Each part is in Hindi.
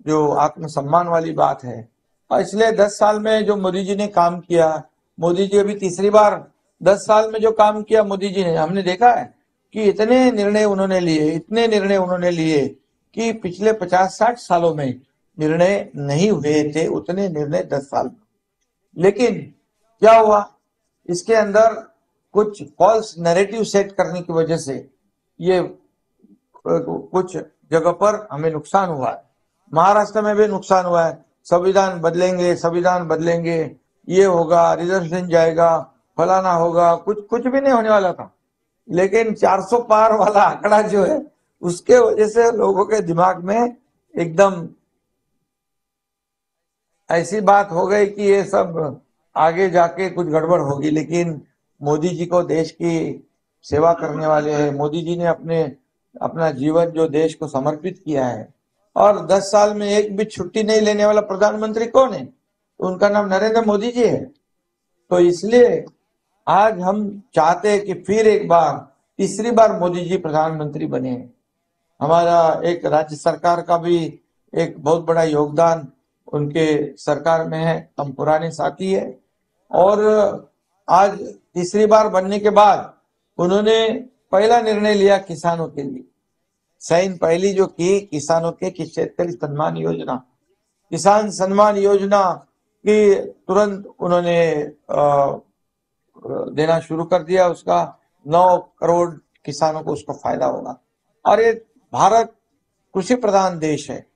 जो आत्मसम्मान वाली बात है। और इसलिए 10 साल में जो मोदी जी ने काम किया, मोदी जी अभी तीसरी बार 10 साल में जो काम किया मोदी जी ने, हमने देखा है कि इतने निर्णय उन्होंने लिए, इतने निर्णय उन्होंने लिए कि पिछले 50-60 सालों में निर्णय नहीं हुए थे उतने निर्णय 10 साल में। लेकिन क्या हुआ, इसके अंदर कुछ फॉल्स नैरेटिव सेट करने की वजह से ये कुछ जगह पर हमें नुकसान हुआ है। महाराष्ट्र में भी नुकसान हुआ है, संविधान बदलेंगे, संविधान बदलेंगे, ये होगा, रिजर्वेशन जाएगा, फलाना होगा, कुछ कुछ भी नहीं होने वाला था। लेकिन 400 पार वाला आंकड़ा जो है उसके वजह से लोगों के दिमाग में एकदम ऐसी बात हो गई कि ये सब आगे जाके कुछ गड़बड़ होगी। लेकिन मोदी जी को देश की सेवा करने वाले हैं, मोदी जी ने अपना जीवन जो देश को समर्पित किया है। और 10 साल में एक भी छुट्टी नहीं लेने वाला प्रधानमंत्री कौन है? तो उनका नाम नरेंद्र मोदी जी है। तो इसलिए आज हम चाहते हैं कि फिर एक बार, तीसरी बार मोदी जी प्रधानमंत्री बने। हमारा एक राज्य सरकार का भी एक बहुत बड़ा योगदान उनके सरकार में है, हम पुराने साथी है। और आज तीसरी बार बनने के बाद उन्होंने पहला निर्णय लिया किसानों के लिए, साइन पहली जो की किसानों के कि शेतकरी सम्मान योजना, किसान सम्मान योजना की तुरंत उन्होंने देना शुरू कर दिया। उसका 9 करोड़ किसानों को उसका फायदा होगा। और ये भारत कृषि प्रधान देश है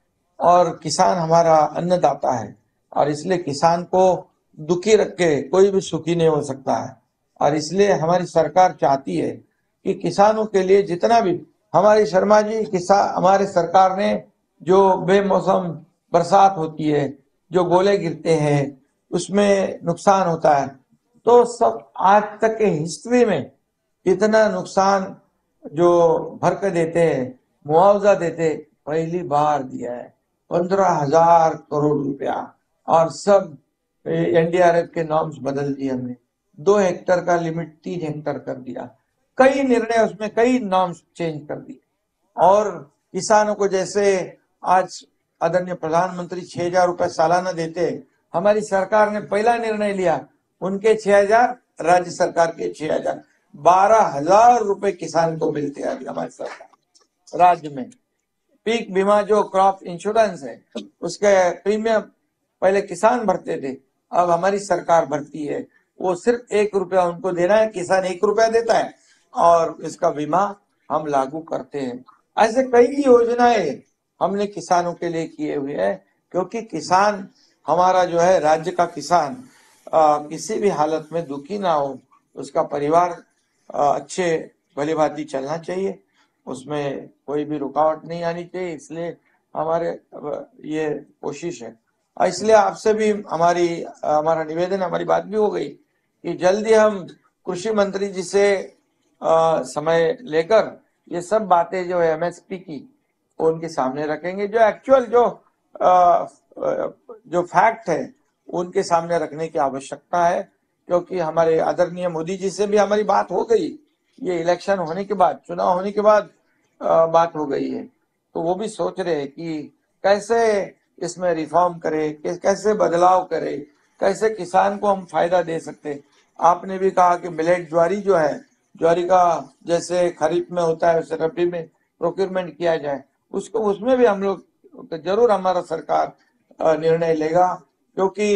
और किसान हमारा अन्नदाता है, और इसलिए किसान को दुखी रख के कोई भी सुखी नहीं हो सकता है। और इसलिए हमारी सरकार चाहती है कि किसानों के लिए जितना भी, हमारी शर्मा जी किसान, हमारे सरकार ने जो बेमौसम बरसात होती है, जो गोले गिरते हैं, उसमें नुकसान होता है, तो सब आज तक के हिस्ट्री में इतना नुकसान जो भर के देते हैं, मुआवजा देते, पहली बार दिया है 15,000 करोड़ रुपया। और सब एनडीआरएफ के नॉर्म्स बदल दिए हमने, 2 हेक्टर का लिमिट 3 हेक्टर कर दिया, कई निर्णय उसमें, कई नॉर्म्स चेंज कर दिए। और किसानों को जैसे आज आदरणीय प्रधानमंत्री 6,000 रुपए सालाना देते, हमारी सरकार ने पहला निर्णय लिया, उनके 6,000, राज्य सरकार के 6,000, 12,000 रुपए किसान को मिलते हैं अभी हमारी सरकार राज्य में। पीक बीमा जो क्रॉप इंश्योरेंस है, उसके प्रीमियम पहले किसान भरते थे, अब हमारी सरकार भरती है। वो सिर्फ 1 रुपया उनको देना है, किसान 1 रुपया देता है और इसका बीमा हम लागू करते हैं। ऐसे कई योजनाएं हमने किसानों के लिए किए हुए हैं, क्योंकि किसान हमारा जो है, राज्य का किसान किसी भी हालत में दुखी ना हो, उसका परिवार अच्छे भली भांति चलना चाहिए, उसमें कोई भी रुकावट नहीं आनी चाहिए। इसलिए हमारे ये कोशिश है। इसलिए आपसे भी हमारा निवेदन, हमारी बात भी हो गई कि जल्दी हम कृषि मंत्री जी से समय लेकर ये सब बातें जो है एमएसपी की, उनके सामने रखेंगे, जो एक्चुअल जो फैक्ट है उनके सामने रखने की आवश्यकता है। क्योंकि हमारे आदरणीय मोदी जी से भी हमारी बात हो गई, ये इलेक्शन होने के बाद, चुनाव होने के बाद बात हो गई है। तो वो भी सोच रहे हैं कि कैसे इसमें रिफॉर्म करे, कैसे बदलाव करे, कैसे किसान को हम फायदा दे सकते। आपने भी कहा कि मिलेट ज्वारी जो है, ज्वारी का जैसे खरीफ में होता है वैसे रबी में प्रोक्योरमेंट किया जाए, उसमें भी हम लोग जरूर, हमारा सरकार निर्णय लेगा। क्योंकि